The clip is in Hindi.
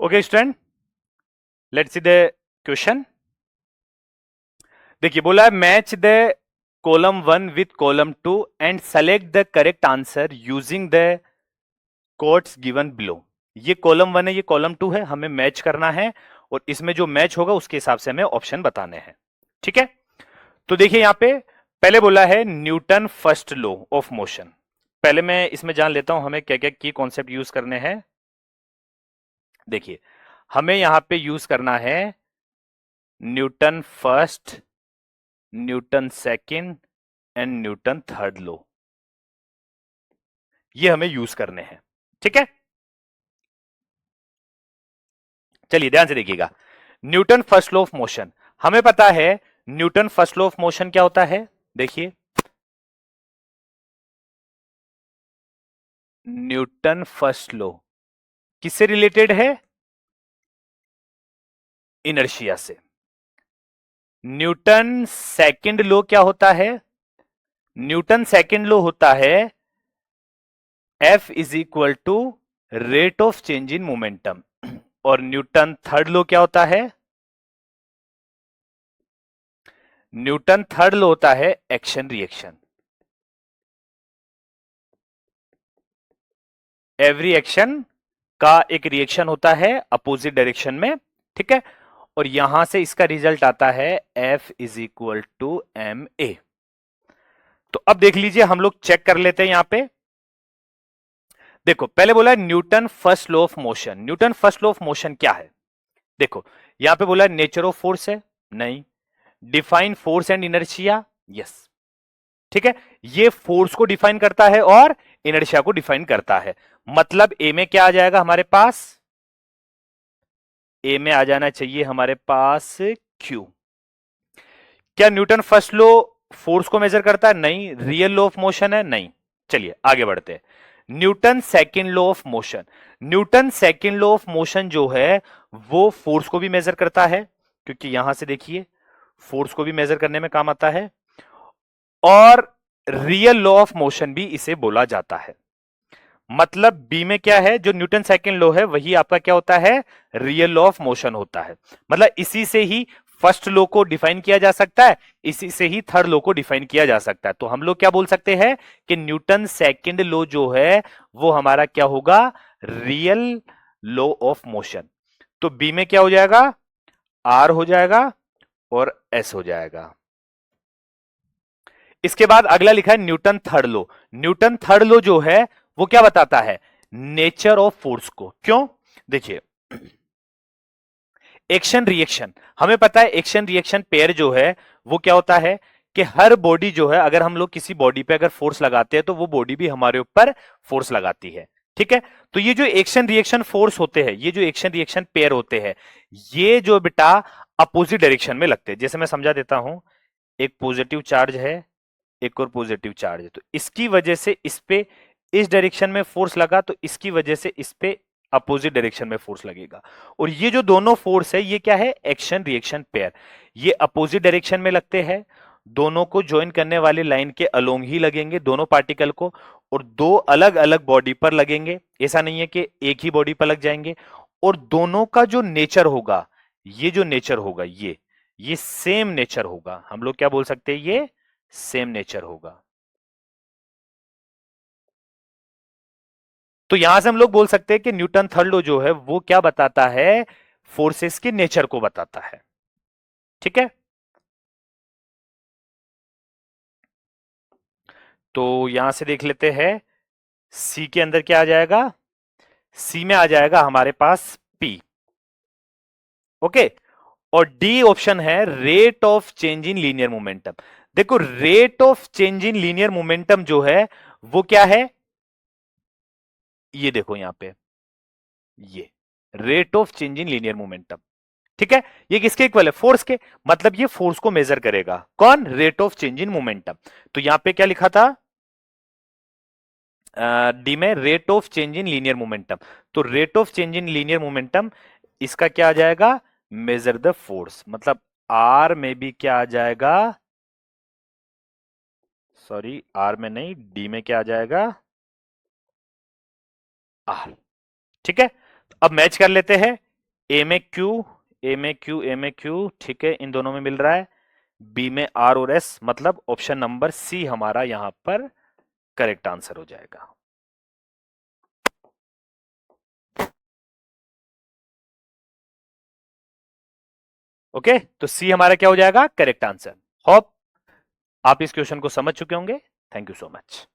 Okay student, let's see the question. देखिए बोला है match the column 1 with column 2 and select the correct answer using the quotes given below. ये कॉलम 1 है, ये कॉलम 2 है, हमें मैच करना है और इसमें जो मैच होगा उसके हिसाब से हमें ऑप्शन बताने हैं। ठीक है, तो देखिए यहां पे पहले बोला है Newton first law of motion. पहले मैं इसमें जान लेता हूं हमें क्या क्या की कॉन्सेप्ट यूज करने हैं। देखिए हमें यहां पे यूज करना है Newton first, Newton second and Newton third law. ये हमें यूज करने हैं। ठीक है, चलिए ध्यान से देखिएगा। Newton first law of motion, हमें पता है Newton first law of motion क्या होता है। देखिए न्यूटन फर्स्ट लॉ किससे रिलेटेड है? इनर्शिया से। न्यूटन सेकंड लॉ क्या होता है? न्यूटन सेकंड लॉ होता है F is equal to rate of change in momentum. और न्यूटन थर्ड लॉ क्या होता है? न्यूटन थर्ड लॉ होता है एक्शन रिएक्शन। एवरी एक्शन का एक रिएक्शन होता है अपोजिट डायरेक्शन में। ठीक है, और यहां से इसका रिजल्ट आता है F is equal to m a. तो अब देख लीजिए हम लोग चेक कर लेते हैं यहां पे। देखो पहले बोला है Newton first law of motion. Newton first law of motion क्या है? देखो यहां पे बोला है नेचर ऑफ फोर्स है, नहीं। Define force and inertia, yes. ठीक है, ये फोर्स को डिफाइन करता है और इनर्शिया को डिफाइन करता है। मतलब ए में क्या आ जाएगा हमारे पास? ए में आ जाना चाहिए हमारे पास क्यू। क्या न्यूटन फर्स्ट लॉ फोर्स को मेजर करता है? नहीं। रियल लॉ ऑफ मोशन है? नहीं। चलिए आगे बढ़ते हैं। Newton second law of motion. Newton second law of motion जो है वो फोर्स को भी मेजर करता है, क्योंकि यहां से देखिए फोर्स को भी मेजर करने में काम आता है, और रियल लॉ ऑफ मोशन भी इसे बोला जाता है। मतलब बी में क्या है? जो न्यूटन सेकंड लॉ है वही आपका क्या होता है? रियल लॉ ऑफ मोशन होता है। मतलब इसी से ही फर्स्ट लॉ को डिफाइन किया जा सकता है, इसी से ही थर्ड लॉ को डिफाइन किया जा सकता है। तो हम लोग क्या बोल सकते हैं कि न्यूटन सेकंड लॉ जो है वो हमारा क्या होगा? Real law of motion. तो बी में क्या हो जाएगा? आर हो जाएगा और एस हो जाएगा। इसके बाद अगला लिखा है Newton third law. Newton third law जो है वो क्या बताता है? नेचर ऑफ फोर्स को। क्यों? देखिए एक्शन रिएक्शन, हमें पता है एक्शन रिएक्शन पेयर जो है वो क्या होता है कि हर बॉडी जो है, अगर हम लोग किसी बॉडी पे अगर फोर्स लगाते हैं तो वो बॉडी भी हमारे ऊपर फोर्स लगाती है। ठीक है, तो ये जो एक्शन रिएक्शन फोर्स होते हैं, ये जो एक्शन रिएक्शन पेयर होते हैं, ये जो बेटा अपोजिट डायरेक्शन में लगते हैं। जैसे मैं समझा देता हूं, एक पॉजिटिव चार्ज है, एक और पॉजिटिव चार्ज है, तो इसकी वजह से इस पे इस डायरेक्शन में फोर्स लगा, तो इसकी वजह से इस पे अपोजिट डायरेक्शन में फोर्स लगेगा। और ये जो दोनों फोर्स है ये क्या है? Action reaction pair. ये अपोजिट डायरेक्शन में लगते हैं, दोनों को ज्वाइन करने वाली लाइन के अलोंग ही लगेंगे दोनों पार्टिकल को, और दो अलग अलग बॉडी पर लगेंगे। ऐसा नहीं है कि एक ही बॉडी पर लग जाएंगे। और दोनों का जो नेचर होगा, ये जो नेचर होगा ये सेम नेचर होगा। हम लोग क्या बोल सकते हैं? ये सेम नेचर होगा। तो यहां से हम लोग बोल सकते हैं कि न्यूटन थर्ड लॉ जो है वो क्या बताता है? फोर्सेस के नेचर को बताता है। ठीक है, तो यहां से देख लेते हैं सी के अंदर क्या आ जाएगा। सी में आ जाएगा हमारे पास पी। ओके, और डी ऑप्शन है rate of change in linear momentum. देखो rate of change in linear momentum जो है वो क्या है? ये देखो यहां पे, ये rate of change in linear momentum. ठीक है, ये किसके इक्वल है? फोर्स के। मतलब ये फोर्स को मेजर करेगा। कौन? Rate of change in momentum. तो यहां पे क्या लिखा था? डी में rate of change in linear momentum. तो rate of change in linear momentum इसका क्या आ जाएगा? Measure the force. मतलब आर में भी क्या आ जाएगा? सॉरी, आर में नहीं, डी में क्या आ जाएगा? आर। ठीक है, तो अब मैच कर लेते हैं ए में क्यू, ए में क्यू, ए में क्यू, ठीक है, इन दोनों में मिल रहा है। बी में आर और एस, मतलब ऑप्शन नंबर सी हमारा यहां पर करेक्ट आंसर हो जाएगा। ओके, तो सी हमारा क्या हो जाएगा, करेक्ट आंसर। होप आप इस क्वेश्चन को समझ चुके होंगे। Thank you so much.